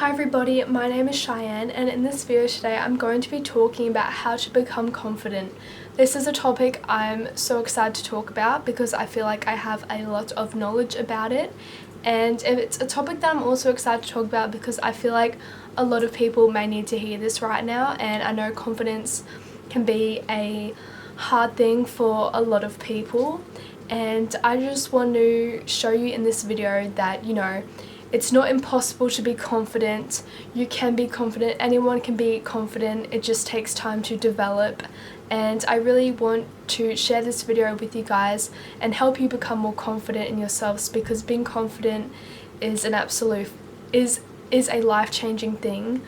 Hi everybody, my name is Cheyenne, and in this video today I'm going to be talking about how to become confident. This is a topic I'm so excited to talk about because I feel like I have a lot of knowledge about it, and it's a topic that I'm also excited to talk about because I feel like a lot of people may need to hear this right now, and I know confidence can be a hard thing for a lot of people, and I just want to show you in this video that, it's not impossible to be confident. You can be confident, anyone can be confident, it just takes time to develop. And I really want to share this video with you guys and help you become more confident in yourselves, because being confident is a life-changing thing.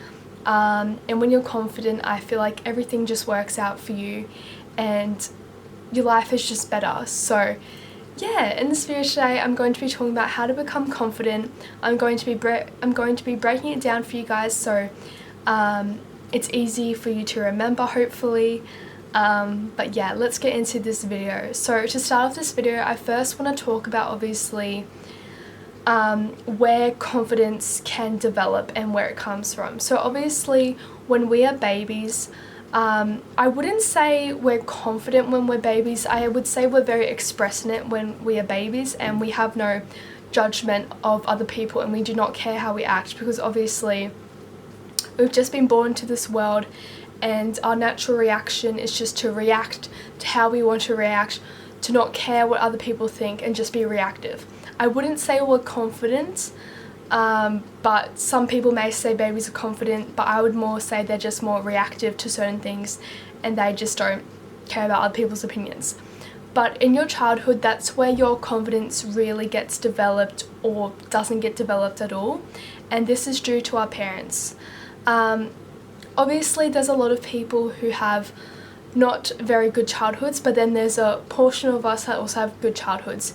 And when you're confident, I feel like everything just works out for you and your life is just better. So yeah, in this video today I'm going to be talking about how to become confident. I'm going to be breaking it down for you guys so it's easy for you to remember, hopefully. But yeah, let's get into this video. So to start off this video, I first want to talk about obviously where confidence can develop and where it comes from. So obviously when we are babies, I wouldn't say we're confident when we're babies. I would say we're very expressing when we are babies, and we have no judgment of other people and we do not care how we act, because obviously we've just been born to this world and our natural reaction is just to react to how we want to react, to not care what other people think and just be reactive. I wouldn't say we're confident, but some people may say babies are confident, but I would more say they're just more reactive to certain things and they just don't care about other people's opinions. But in your childhood, that's where your confidence really gets developed or doesn't get developed at all, and this is due to our parents. Obviously there's a lot of people who have not very good childhoods, but then there's a portion of us that also have good childhoods.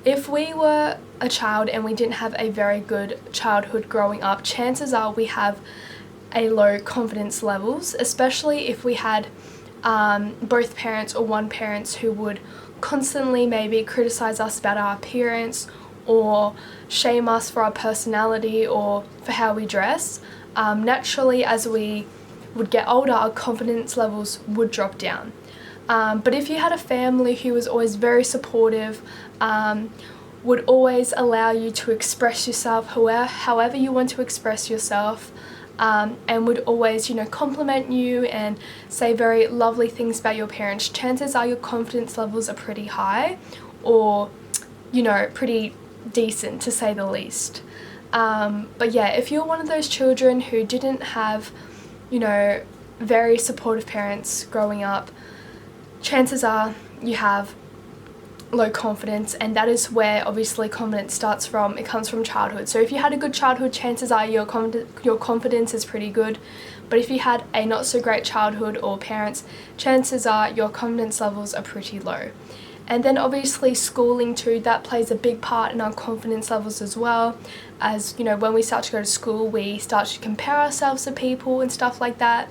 If we were a child and we didn't have a very good childhood growing up, chances are we have a low confidence levels, especially if we had both parents or one parent who would constantly maybe criticize us about our appearance or shame us for our personality or for how we dress. Naturally, as we would get older, our confidence levels would drop down. But if you had a family who was always very supportive, would always allow you to express yourself however you want to express yourself, and would always, compliment you and say very lovely things about your parents, chances are your confidence levels are pretty high, or, pretty decent to say the least. But yeah, if you're one of those children who didn't have, very supportive parents growing up, chances are you have low confidence, and that is where obviously confidence starts from. It comes from childhood. So if you had a good childhood, chances are your confidence is pretty good. But if you had a not so great childhood or parents, chances are your confidence levels are pretty low. And then obviously schooling too, that plays a big part in our confidence levels as well. As when we start to go to school, we start to compare ourselves to people and stuff like that.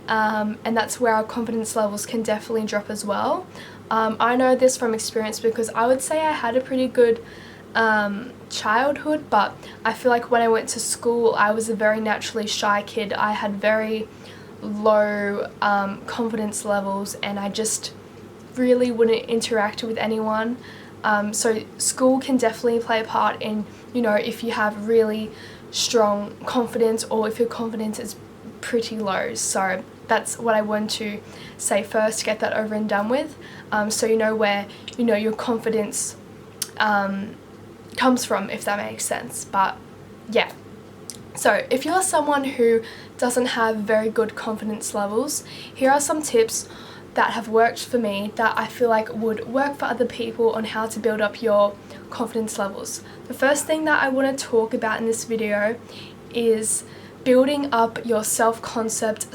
And that's where our confidence levels can definitely drop as well. I know this from experience because I would say I had a pretty good childhood, but I feel like when I went to school, I was a very naturally shy kid. I had very low confidence levels, and I just really wouldn't interact with anyone. So school can definitely play a part in, if you have really strong confidence or if your confidence is pretty low. So that's what I want to say first, get that over and done with, so you know where your confidence comes from, if that makes sense. But yeah, so if you're someone who doesn't have very good confidence levels, here are some tips that have worked for me that I feel like would work for other people on how to build up your confidence levels. The first thing that I want to talk about in this video is building up your self-concept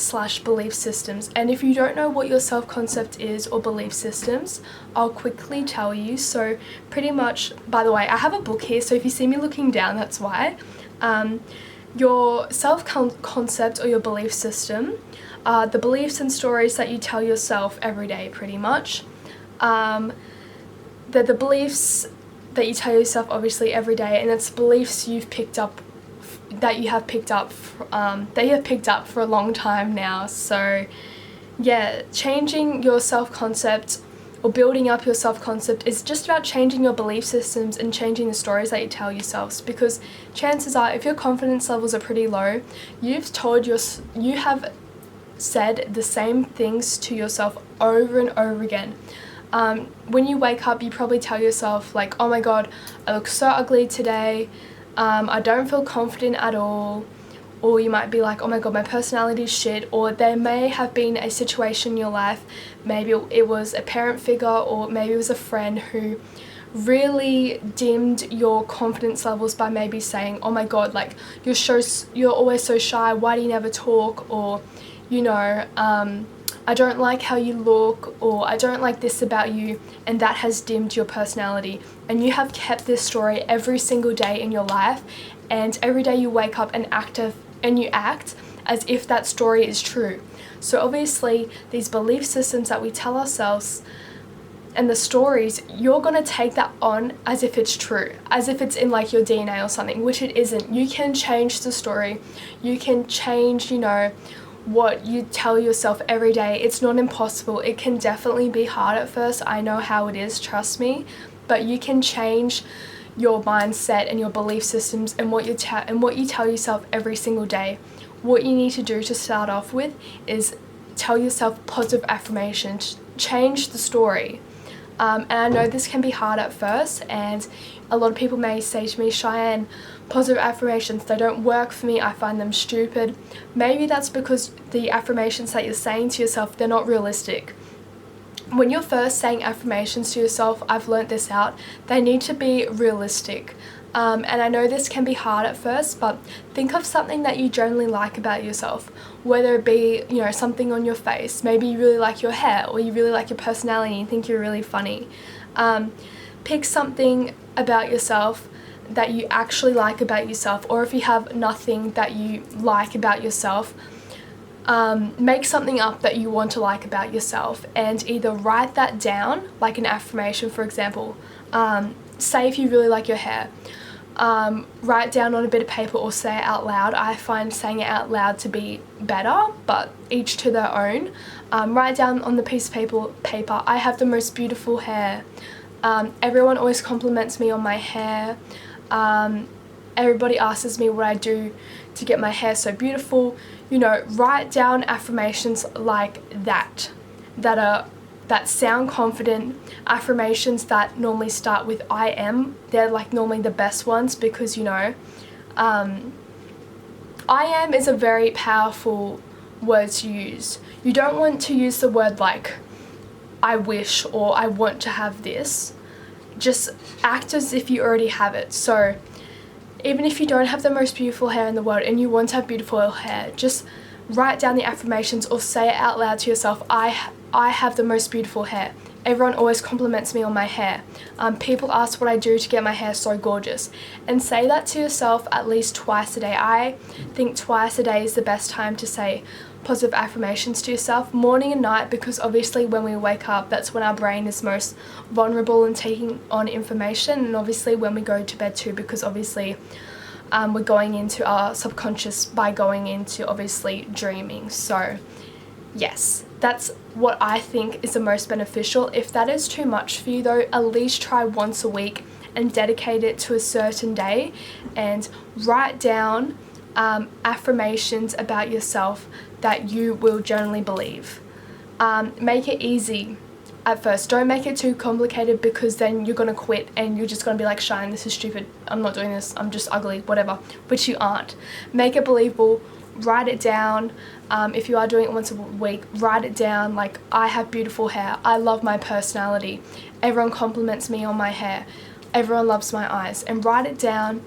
/ belief systems. And if you don't know what your self-concept is or belief systems, I'll quickly tell you. So pretty much, by the way, I have a book here, so if you see me looking down, that's why. Your self-concept or your belief system are the beliefs and stories that you tell yourself every day, pretty much. They're the beliefs that you tell yourself obviously every day, and it's beliefs you've picked up that you have picked up for a long time now. So yeah, changing your self-concept or building up your self-concept is just about changing your belief systems and changing the stories that you tell yourselves, because chances are, if your confidence levels are pretty low, you have said the same things to yourself over and over again. When you wake up, you probably tell yourself like, oh my god, I look so ugly today, I don't feel confident at all. Or you might be like, oh my god, my personality is shit. Or there may have been a situation in your life, maybe it was a parent figure, or maybe it was a friend who really dimmed your confidence levels by maybe saying, oh my god, like you're always so shy, why do you never talk? Or, you know, I don't like how you look, or I don't like this about you, and that has dimmed your personality. And you have kept this story every single day in your life, and every day you wake up and you act as if that story is true. So obviously these belief systems that we tell ourselves and the stories, you're going to take that on as if it's true, as if it's in like your DNA or something, which it isn't. You can change the story, you can change, you know, what you tell yourself every day. It's not impossible. It can definitely be hard at first, I know how it is, trust me, but you can change your mindset and your belief systems and what you tell yourself every single day. What you need to do to start off with is tell yourself positive affirmations, change the story. And I know this can be hard at first, and a lot of people may say to me, Cheyenne, positive affirmations, they don't work for me, I find them stupid. Maybe that's because the affirmations that you're saying to yourself, they're not realistic. When you're first saying affirmations to yourself, I've learnt this out, they need to be realistic. And I know this can be hard at first, but think of something that you generally like about yourself, whether it be, you know, something on your face. Maybe you really like your hair, or you really like your personality and you think you're really funny. Pick something about yourself that you actually like about yourself, or if you have nothing that you like about yourself, make something up that you want to like about yourself, and either write that down, like an affirmation, for example. Say if you really like your hair, write down on a bit of paper or say it out loud. I find saying it out loud to be better, but each to their own. Write down on the piece of paper, I have the most beautiful hair. Everyone always compliments me on my hair. Everybody asks me what I do to get my hair so beautiful. You know, write down affirmations like that sound confident, affirmations that normally start with I am. They're like normally the best ones, because, you know, I am is a very powerful word to use. You don't want to use the word like I wish or I want to have this. Just act as if you already have it. So even if you don't have the most beautiful hair in the world and you want to have beautiful hair, just write down the affirmations or say it out loud to yourself. I have the most beautiful hair. Everyone always compliments me on my hair. People ask what I do to get my hair so gorgeous. And say that to yourself at least twice a day. I think twice a day is the best time to say positive affirmations to yourself, morning and night, because obviously when we wake up, that's when our brain is most vulnerable and taking on information, and obviously when we go to bed too, because obviously we're going into our subconscious by going into obviously dreaming. So yes, that's what I think is the most beneficial. If that is too much for you though, at least try once a week and dedicate it to a certain day and write down affirmations about yourself that you will generally believe. Make it easy at first. Don't make it too complicated, because then you're going to quit and you're just going to be like, Shine, this is stupid, I'm not doing this, I'm just ugly, whatever, which you aren't. Make it believable. Write it down. If you are doing it once a week, write it down like, I have beautiful hair, I love my personality, everyone compliments me on my hair, everyone loves my eyes, and write it down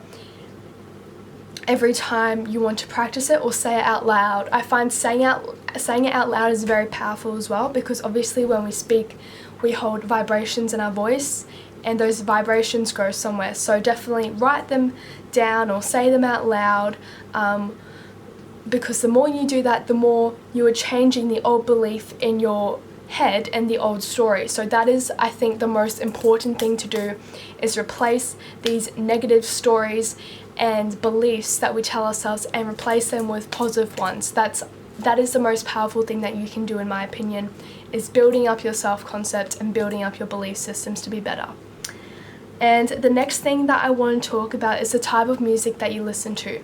every time you want to practice it or say it out loud. I find saying it out loud is very powerful as well, because obviously when we speak, we hold vibrations in our voice, and those vibrations go somewhere. So definitely write them down or say them out loud, because the more you do that, the more you are changing the old belief in your head and the old story. So that is, I think, the most important thing to do, is replace these negative stories and beliefs that we tell ourselves and replace them with positive ones. That is the most powerful thing that you can do, in my opinion, is building up your self-concept and building up your belief systems to be better. And the next thing that I want to talk about is the type of music that you listen to.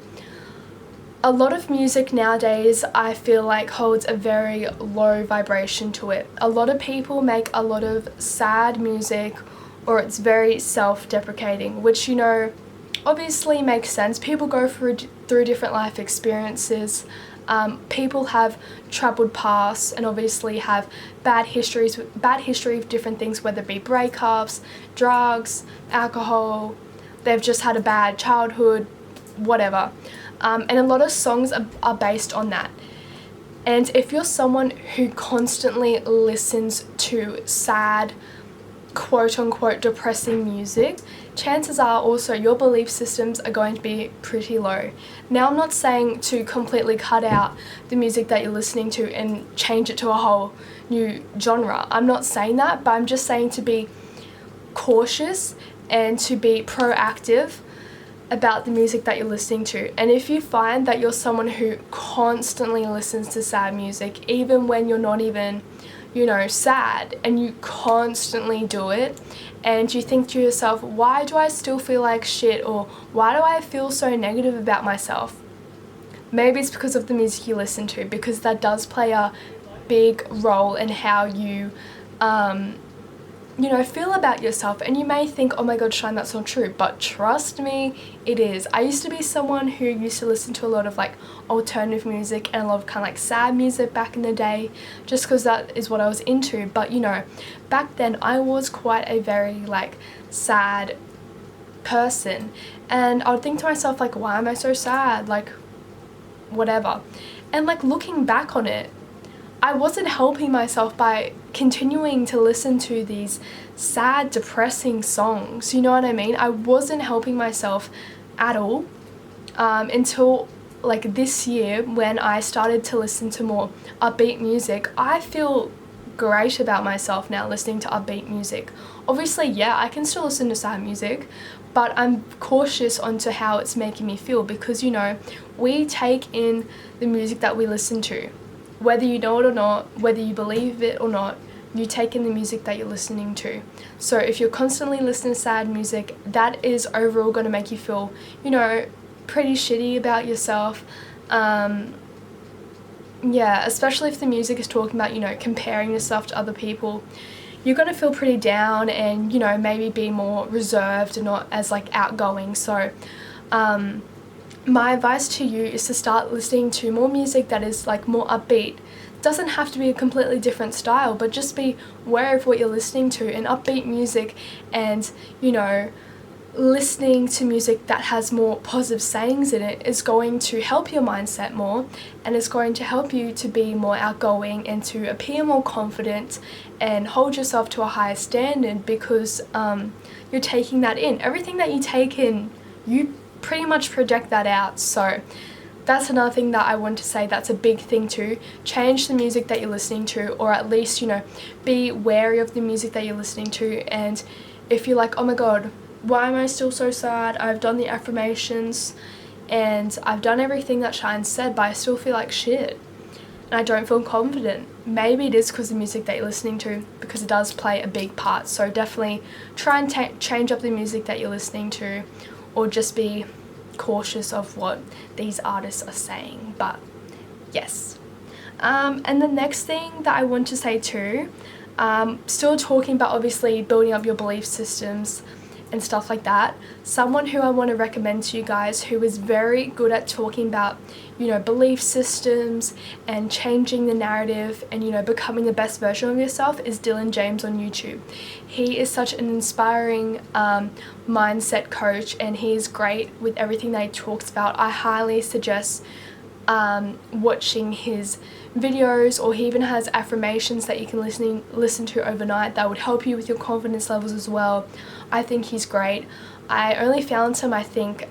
A lot of music nowadays, I feel like, holds a very low vibration to it. A lot of people make a lot of sad music, or it's very self-deprecating, which, you know, obviously makes sense. People go through different life experiences. People have troubled pasts and obviously have bad history of different things, whether it be breakups, drugs, alcohol, they've just had a bad childhood, whatever. And a lot of songs are based on that. And if you're someone who constantly listens to sad, quote-unquote depressing music, chances are also your belief systems are going to be pretty low. Now, I'm not saying to completely cut out the music that you're listening to and change it to a whole new genre. I'm not saying that, but I'm just saying to be cautious and to be proactive about the music that you're listening to. And if you find that you're someone who constantly listens to sad music, even when you're not even, you know, sad, and you constantly do it, and you think to yourself, why do I still feel like shit, or why do I feel so negative about myself? Maybe it's because of the music you listen to, because that does play a big role in how you feel about yourself. And you may think, oh my god, Shine, that's not true, but trust me, it is. I used to be someone who used to listen to a lot of like alternative music and a lot of kind of like sad music back in the day, just because that is what I was into. But you know, back then I was quite a very like sad person, and I would think to myself like, why am I so sad, like whatever. And like looking back on it, I wasn't helping myself by continuing to listen to these sad, depressing songs, you know what I mean? I wasn't helping myself at all until like this year, when I started to listen to more upbeat music. I feel great about myself now listening to upbeat music. Obviously, yeah, I can still listen to sad music, but I'm cautious onto how it's making me feel, because, you know, we take in the music that we listen to. Whether you know it or not, whether you believe it or not, you take in the music that you're listening to. So if you're constantly listening to sad music, that is overall going to make you feel, you know, pretty shitty about yourself. Yeah, especially if the music is talking about, you know, comparing yourself to other people, you're going to feel pretty down and, you know, maybe be more reserved and not as like outgoing. So my advice to you is to start listening to more music that is like more upbeat. Doesn't have to be a completely different style, but just be aware of what you're listening to. And upbeat music and, you know, listening to music that has more positive sayings in it is going to help your mindset more, and it's going to help you to be more outgoing and to appear more confident and hold yourself to a higher standard, because you're taking that in. Everything that you take in, you pretty much project that out. So that's another thing that I want to say, that's a big thing too. Change the music that you're listening to, or at least, you know, be wary of the music that you're listening to. And if you're like, oh my god, why am I still so sad? I've done the affirmations and I've done everything that Shine said, but I still feel like shit and I don't feel confident. Maybe it is because of the music that you're listening to, because it does play a big part. So definitely try and change up the music that you're listening to, or just be cautious of what these artists are saying. But yes. And the next thing that I want to say too, still talking about obviously building up your belief systems and stuff like that, someone who I want to recommend to you guys who is very good at talking about, you know, belief systems and changing the narrative and, you know, becoming the best version of yourself is Dylan James on YouTube. He is such an inspiring mindset coach, and he is great with everything that he talks about. I highly suggest watching his videos, or he even has affirmations that you can listen to overnight that would help you with your confidence levels as well. I think he's great. I only found him, I think,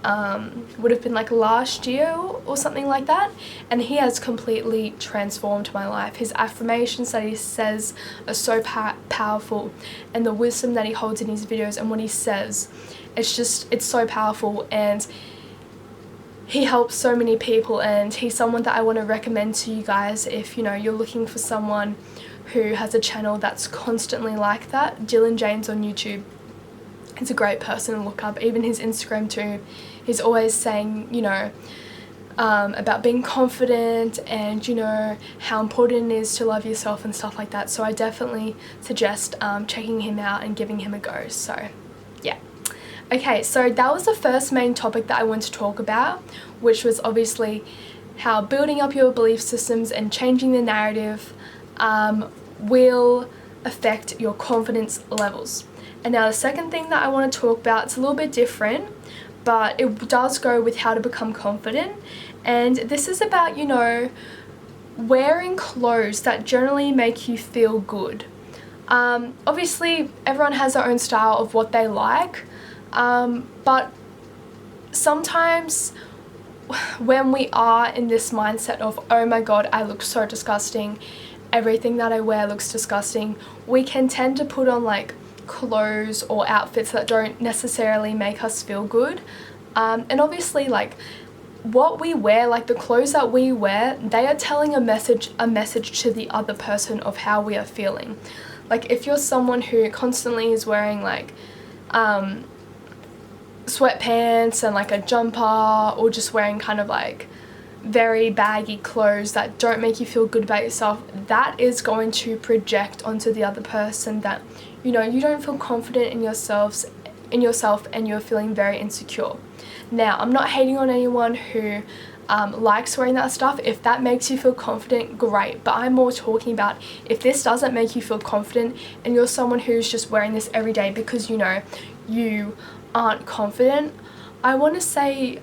would have been like last year or something like that, and he has completely transformed my life. His affirmations that he says are so powerful, and the wisdom that he holds in his videos and what he says, it's so powerful. And he helps so many people, and he's someone that I want to recommend to you guys if, you know, you're looking for someone who has a channel that's constantly like that. Dylan James on YouTube is a great person to look up. Even his Instagram too, he's always saying, you know, about being confident and, you know, how important it is to love yourself and stuff like that. So I definitely suggest checking him out and giving him a go. So yeah. Okay, so that was the first main topic that I wanted to talk about, which was obviously how building up your belief systems and changing the narrative will affect your confidence levels. And now the second thing that I want to talk about, it's a little bit different, but it does go with how to become confident. And this is about, you know, wearing clothes that generally make you feel good. Obviously, everyone has their own style of what they like. But sometimes when we are in this mindset of, oh my god, I look so disgusting, everything that I wear looks disgusting, we can tend to put on like clothes or outfits that don't necessarily make us feel good. And obviously, like, what we wear, like the clothes that we wear, they are telling a message to the other person of how we are feeling. Like, if you're someone who constantly is wearing like sweatpants and like a jumper, or just wearing kind of like very baggy clothes that don't make you feel good about yourself, that is going to project onto the other person that, you know, you don't feel confident in yourself and you're feeling very insecure. Now, I'm not hating on anyone who likes wearing that stuff. If that makes you feel confident, great, but I'm more talking about if this doesn't make you feel confident and you're someone who's just wearing this every day because, you know, you aren't confident, I want to say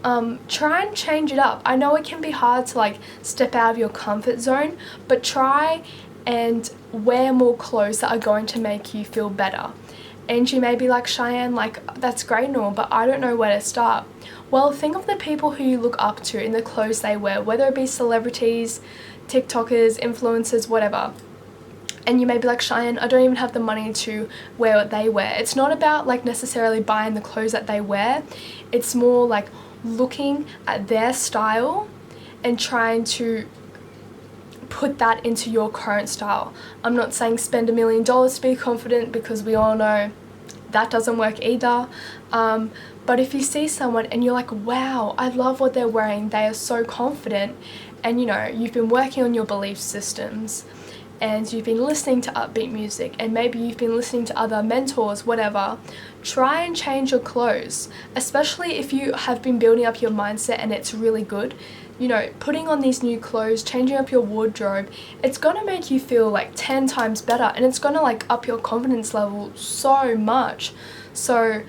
try and change it up. I know it can be hard to like step out of your comfort zone, but try and wear more clothes that are going to make you feel better. And you may be like, Cheyenne, like, that's great and all, but I don't know where to start. Well, think of the people who you look up to in the clothes they wear, whether it be celebrities, TikTokers, influencers, whatever. And you may be like, Cheyenne, I don't even have the money to wear what they wear. It's not about like necessarily buying the clothes that they wear. It's more like looking at their style and trying to put that into your current style. I'm not saying spend $1 million to be confident, because we all know that doesn't work either. But if you see someone and you're like, wow, I love what they're wearing, they are so confident, and you know, you've been working on your belief systems, and you've been listening to upbeat music, and maybe you've been listening to other mentors, whatever, try and change your clothes, especially if you have been building up your mindset and it's really good. You know, putting on these new clothes, changing up your wardrobe, it's gonna make you feel like 10 times better, and it's gonna like up your confidence level so much. So,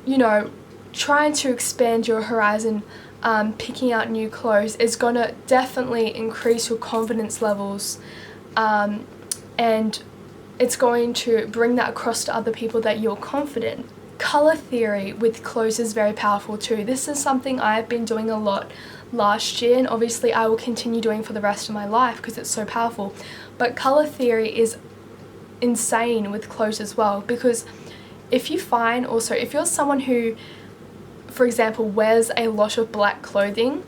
you know, trying to expand your horizon, picking out new clothes is gonna definitely increase your confidence levels. And it's going to bring that across to other people that you're confident. Color theory with clothes is very powerful too. This is something I've been doing a lot last year, and obviously I will continue doing for the rest of my life because it's so powerful. But color theory is insane with clothes as well, because if you find also, if you're someone who, for example, wears a lot of black clothing,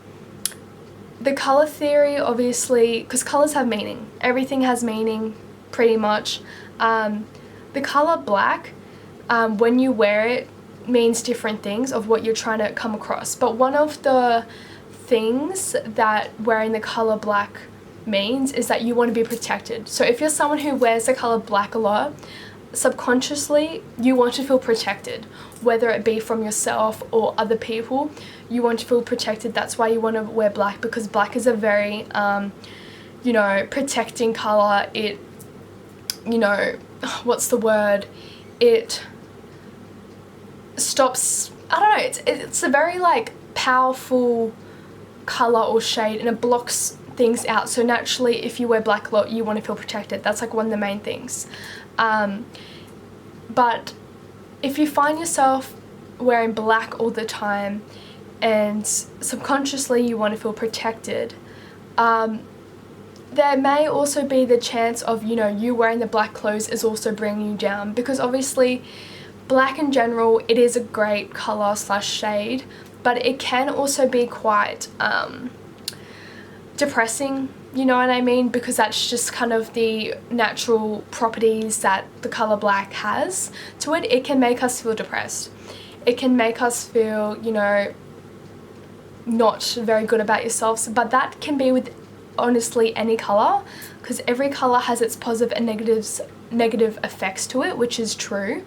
the color theory, obviously, because colors have meaning. Everything has meaning, pretty much. The color black, when you wear it, means different things of what you're trying to come across. But one of the things that wearing the color black means is that you want to be protected. So if you're someone who wears the color black a lot, subconsciously you want to feel protected, whether it be from yourself or other people. You want to feel protected. That's why you want to wear black, because black is a very you know, protecting color. It, you know, what's the word, it stops, I don't know, it's a very like powerful color or shade, and it blocks things out. So naturally, if you wear black a lot, you want to feel protected. That's like one of the main things. But if you find yourself wearing black all the time and subconsciously you want to feel protected, there may also be the chance of, you know, you wearing the black clothes is also bringing you down, because obviously black in general, it is a great color / shade, but it can also be quite depressing, you know what I mean, because that's just kind of the natural properties that the colour black has to it. It can make us feel depressed. It can make us feel, you know, not very good about yourselves, but that can be with honestly any colour, because every colour has its positive and negative effects to it, which is true.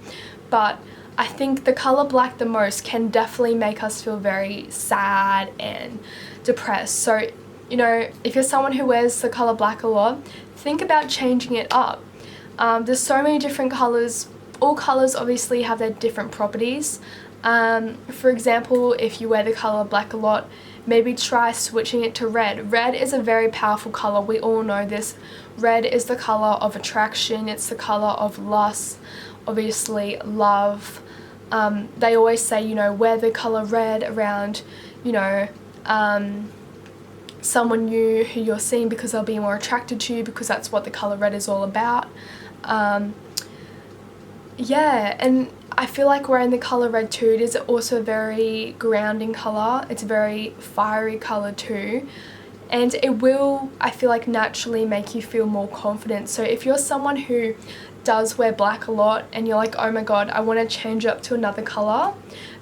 But I think the colour black the most can definitely make us feel very sad and depressed. So, you know, if you're someone who wears the colour black a lot, think about changing it up. There's so many different colours. All colours obviously have their different properties. For example, if you wear the colour black a lot, maybe try switching it to red. Red is a very powerful colour. We all know this. Red is the colour of attraction. It's the colour of lust, obviously love. They always say, you know, wear the colour red around, you know, someone new who you're seeing, because they'll be more attracted to you, because that's what the colour red is all about. Yeah, and I feel like wearing the colour red too, it is also a very grounding colour. It's a very fiery colour too, and it will, I feel like, naturally make you feel more confident. So if you're someone who does wear black a lot and you're like, oh my god, I want to change up to another colour,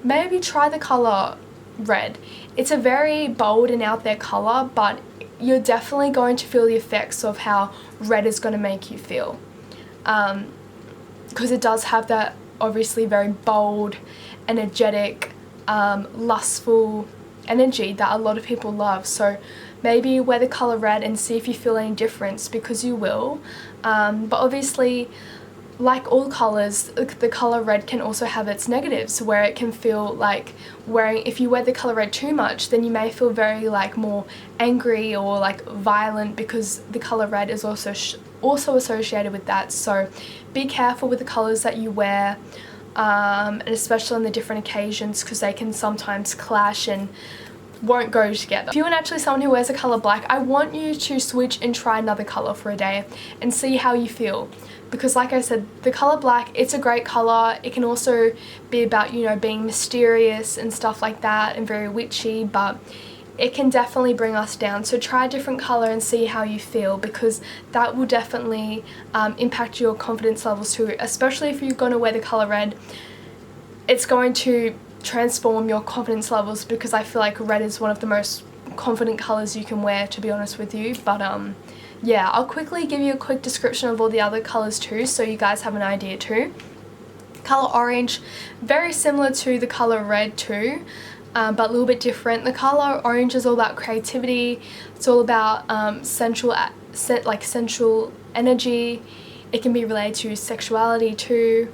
maybe try the colour red. It's a very bold and out there colour, but you're definitely going to feel the effects of how red is going to make you feel, because it does have that obviously very bold, energetic, lustful energy that a lot of people love. So maybe wear the colour red and see if you feel any difference, because you will. But obviously, like all colours, the colour red can also have its negatives, where it can feel like if you wear the colour red too much, then you may feel very like more angry or like violent, because the colour red is also associated with that. So be careful with the colours that you wear, and especially on the different occasions, because they can sometimes clash and won't go together. If you're actually someone who wears a colour black, I want you to switch and try another colour for a day and see how you feel. Because like I said, the colour black, it's a great colour. It can also be about, you know, being mysterious and stuff like that, and very witchy, but it can definitely bring us down. So try a different colour and see how you feel, because that will definitely impact your confidence levels too, especially if you're going to wear the colour red. It's going to transform your confidence levels, because I feel like red is one of the most confident colours you can wear, to be honest with you. But yeah, I'll quickly give you a quick description of all the other colours too, so you guys have an idea too. Colour orange, very similar to the colour red too, but a little bit different. The colour orange is all about creativity. It's all about sensual energy. It can be related to sexuality too.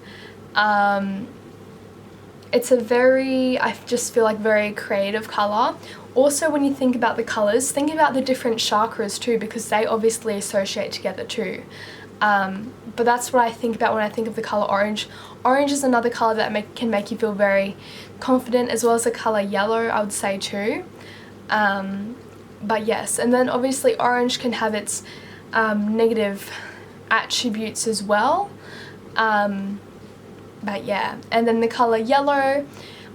It's a very, I just feel like, very creative colour. Also, when you think about the colours, think about the different chakras too, because they obviously associate together too. But that's what I think about when I think of the colour orange. Orange is another colour that can make you feel very confident, as well as the colour yellow, I would say too. But yes, and then obviously orange can have its negative attributes as well. But yeah, and then the colour yellow,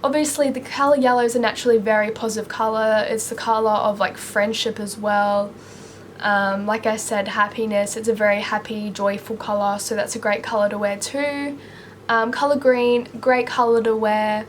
obviously the colour yellow is a naturally very positive colour. It's the colour of like friendship as well. Like I said, happiness. It's a very happy, joyful colour, so that's a great colour to wear too. Colour green, great colour to wear.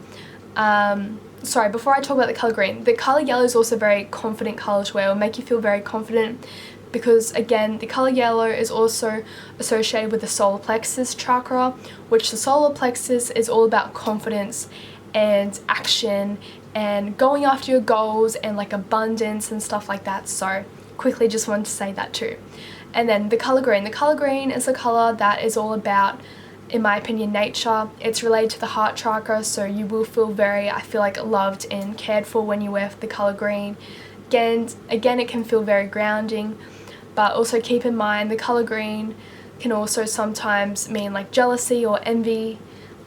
Sorry, before I talk about the colour green, the colour yellow is also a very confident colour to wear. It will make you feel very confident, because again, the colour yellow is also associated with the solar plexus chakra, which the solar plexus is all about confidence and action and going after your goals and like abundance and stuff like that. So quickly just wanted to say that too. And then the colour green is a colour that is all about, in my opinion, nature. It's related to the heart chakra, so you will feel very, I feel like, loved and cared for when you wear the colour green. Again, it can feel very grounding, but also keep in mind the colour green can also sometimes mean like jealousy or envy.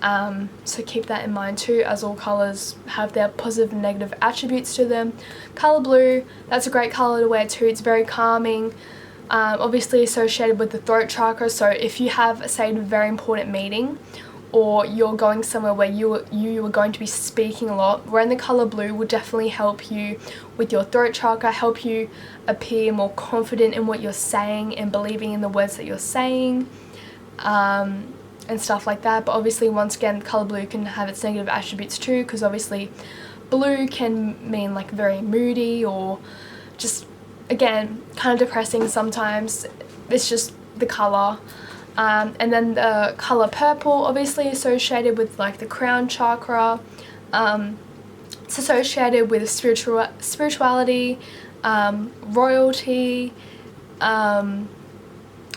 So keep that in mind too, as all colours have their positive and negative attributes to them. Colour blue, that's a great colour to wear too. It's very calming, obviously associated with the throat chakra. So if you have, say, a very important meeting, or you're going somewhere where you are going to be speaking a lot, wearing the colour blue will definitely help you with your throat chakra, help you appear more confident in what you're saying and believing in the words that you're saying, and stuff like that. But obviously, once again, the colour blue can have its negative attributes too, because obviously blue can mean like very moody or just, again, kind of depressing sometimes. It's just the colour. And then the colour purple, obviously associated with like the crown chakra. It's associated with spirituality, royalty,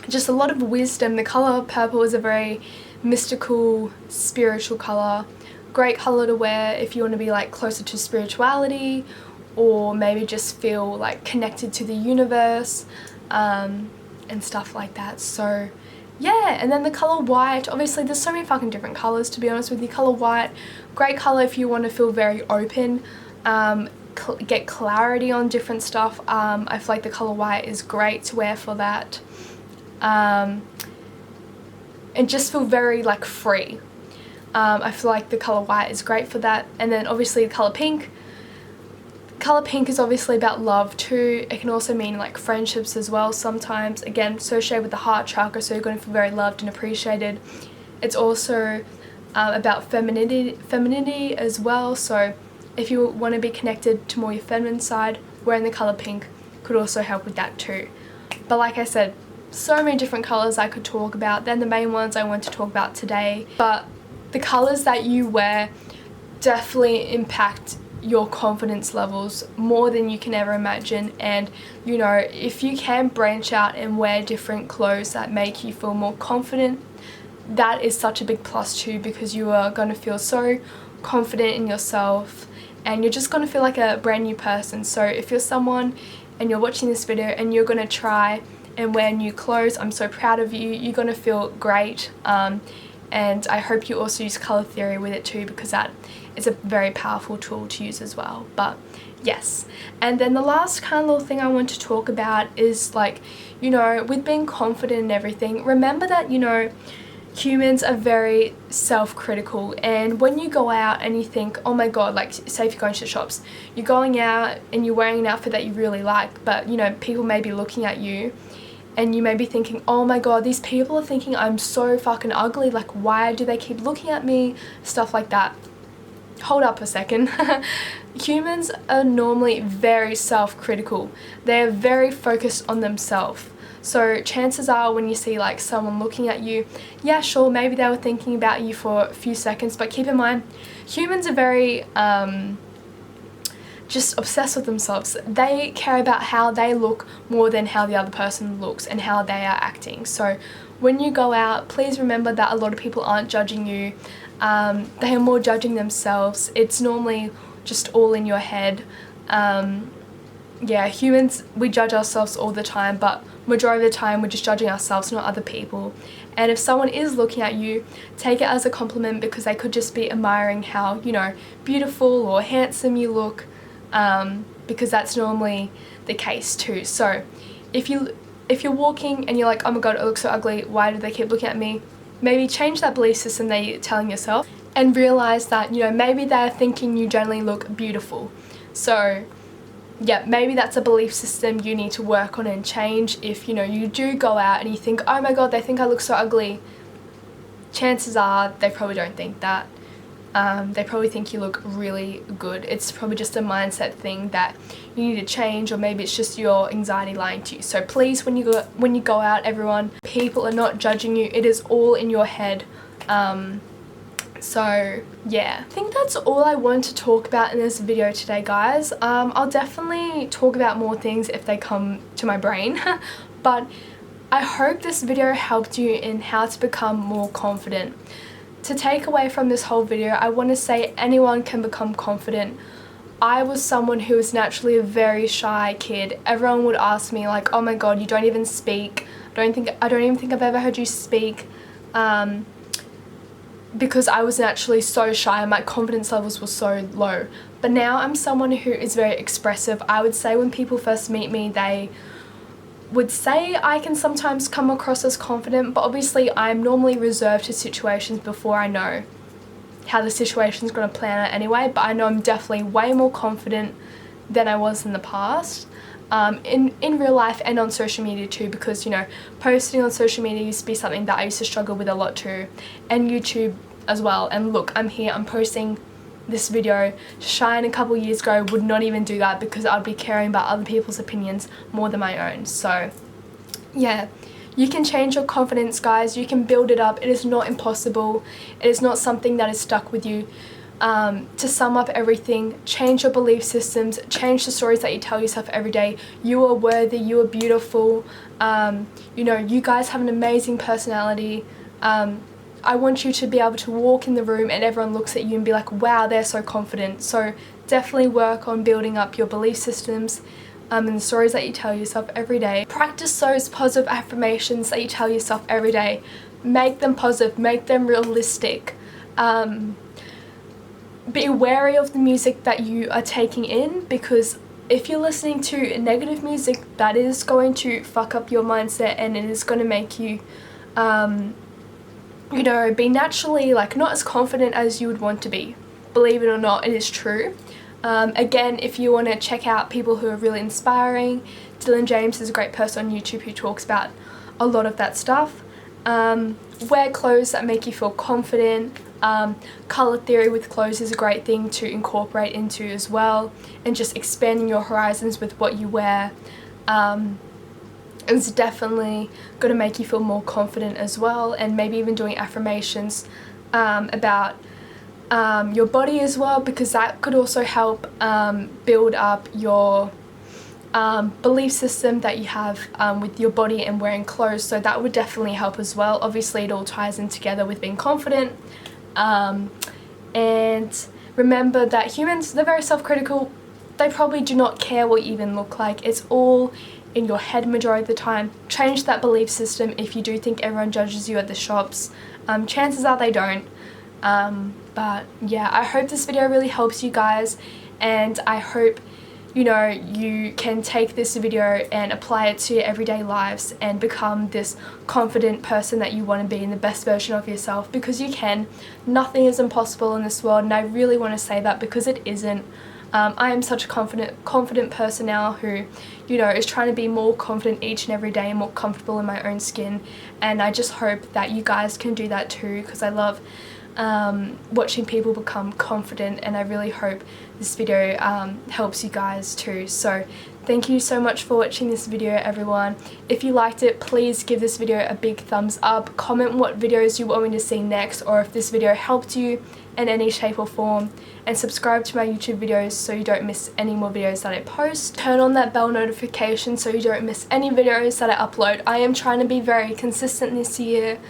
just a lot of wisdom. The colour purple is a very mystical, spiritual colour. Great colour to wear if you want to be like closer to spirituality, or maybe just feel like connected to the universe, and stuff like that. So yeah, and then the colour white, obviously there's so many fucking different colours, to be honest with you. Colour white, great colour if you want to feel very open, get clarity on different stuff. I feel like the colour white is great to wear for that, and just feel very like free. I feel like the colour white is great for that. And then obviously the colour pink. Colour pink is obviously about love too. It can also mean like friendships as well sometimes. Again, associated with the heart chakra, so you're going to feel very loved and appreciated. It's also about femininity as well. So if you want to be connected to more your feminine side, wearing the colour pink could also help with that too. But like I said, so many different colours I could talk about. Then the main ones I want to talk about today. But the colours that you wear definitely impact your confidence levels more than you can ever imagine. And you know, if you can branch out and wear different clothes that make you feel more confident, that is such a big plus too, because you are going to feel so confident in yourself and you're just going to feel like a brand new person. So if you're someone and you're watching this video and you're going to try and wear new clothes, I'm so proud of you. You're going to feel great, and I hope you also use colour theory with it too, because that is a very powerful tool to use as well. But yes, and then the last kind of little thing I want to talk about is like, you know, with being confident and everything, remember that, you know, humans are very self-critical, and when you go out and you think, oh my god, like say if you're going to the shops, you're going out and you're wearing an outfit that you really like, but you know, people may be looking at you and you may be thinking, oh my god, these people are thinking I'm so fucking ugly, like why do they keep looking at me, stuff like that. Hold up a second. Humans are normally very self-critical. They're very focused on themselves. So chances are when you see like someone looking at you, yeah sure, maybe they were thinking about you for a few seconds, but keep in mind, humans are very just obsessed with themselves. They care about how they look more than how the other person looks and how they are acting. So when you go out, please remember that a lot of people aren't judging you. They are more judging themselves. It's normally just all in your head. Yeah, humans, we judge ourselves all the time, but majority of the time we're just judging ourselves, not other people. And if someone is looking at you, take it as a compliment, because they could just be admiring how, you know, beautiful or handsome you look, because that's normally the case too. So if you're walking and you're like, oh my god, it looks so ugly, why do they keep looking at me? Maybe change that belief system that you're telling yourself and realize that, you know, maybe they're thinking you generally look beautiful. So yeah, maybe that's a belief system you need to work on and change. If, you know, you do go out and you think, oh my god, they think I look so ugly, chances are they probably don't think that. They probably think you look really good. It's probably just a mindset thing that you need to change, or maybe it's just your anxiety lying to you. So please, when you go out, everyone, people are not judging you. It is all in your head. So yeah, I think that's all I want to talk about in this video today, guys. I'll definitely talk about more things if they come to my brain, but I hope this video helped you in how to become more confident. To take away from this whole video, I want to say anyone can become confident. I was someone who was naturally a very shy kid. Everyone would ask me like, oh my god, you don't even speak. I don't even think I've ever heard you speak. Because I was naturally so shy and my confidence levels were so low. But now I'm someone who is very expressive. I would say when people first meet me, they would say I can sometimes come across as confident, but obviously I'm normally reserved to situations before I know how the situation's going to plan out anyway, but I know I'm definitely way more confident than I was in the past, in real life and on social media too, because, you know, posting on social media used to be something that I used to struggle with a lot too, and YouTube as well. And look, I'm here, I'm posting this video. Cheyenne a couple years ago would not even do that because I'd be caring about other people's opinions more than my own. So yeah, you can change your confidence, guys. You can build it up. It is not impossible. It is not something that is stuck with you. To sum up everything, change your belief systems, change the stories that you tell yourself every day. You are worthy, you are beautiful, you know, you guys have an amazing personality. I want you to be able to walk in the room and everyone looks at you and be like, wow, they're so confident. So definitely work on building up your belief systems and the stories that you tell yourself every day. Practice those positive affirmations that you tell yourself every day. Make them positive, make them realistic. Be wary of the music that you are taking in, because if you're listening to negative music, that is going to fuck up your mindset and it is going to make you, you know, be naturally like not as confident as you would want to be. Believe it or not, it is true. Again, if you want to check out people who are really inspiring, Dylan James is a great person on YouTube who talks about a lot of that stuff. Wear clothes that make you feel confident. Colour theory with clothes is a great thing to incorporate into as well, and just expanding your horizons with what you wear. It's definitely going to make you feel more confident as well, and maybe even doing affirmations about your body as well, because that could also help build up your belief system that you have with your body and wearing clothes. So that would definitely help as well. Obviously it all ties in together with being confident. And remember that humans, they're very self-critical. They probably do not care what you even look like. It's all in your head majority of the time. Change that belief system. If you do think everyone judges you at the shops, chances are they don't. But yeah, I hope this video really helps you guys, and I hope, you know, you can take this video and apply it to your everyday lives and become this confident person that you want to be, in the best version of yourself, because you can. Nothing is impossible in this world, and I really want to say that because it isn't. I am such a confident person now who, you know, is trying to be more confident each and every day and more comfortable in my own skin, and I just hope that you guys can do that too, because I love watching people become confident, and I really hope this video helps you guys too. So thank you so much for watching this video, everyone. If you liked it, please give this video a big thumbs up. Comment what videos you want me to see next, or if this video helped you in any shape or form, and subscribe to my YouTube videos so you don't miss any more videos that I post. Turn on that bell notification so you don't miss any videos that I upload. I am trying to be very consistent this year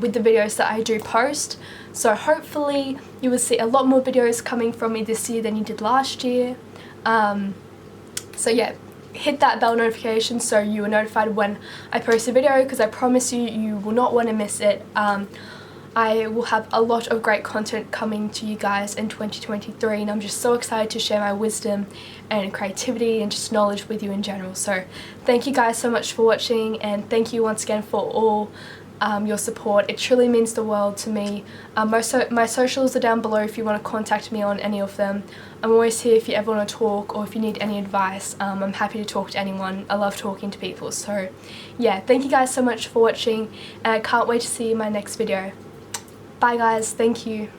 with the videos that I do post, so hopefully you will see a lot more videos coming from me this year than you did last year. So yeah, hit that bell notification so you are notified when I post a video, because I promise you, you will not want to miss it. I will have a lot of great content coming to you guys in 2023, and I'm just so excited to share my wisdom and creativity and just knowledge with you in general. So thank you guys so much for watching, and thank you once again for all your support. It truly means the world to me. My socials are down below if you want to contact me on any of them. I'm always here if you ever want to talk, or if you need any advice. I'm happy to talk to anyone. I love talking to people. So yeah, thank you guys so much for watching, and I can't wait to see you in my next video. Bye guys, thank you.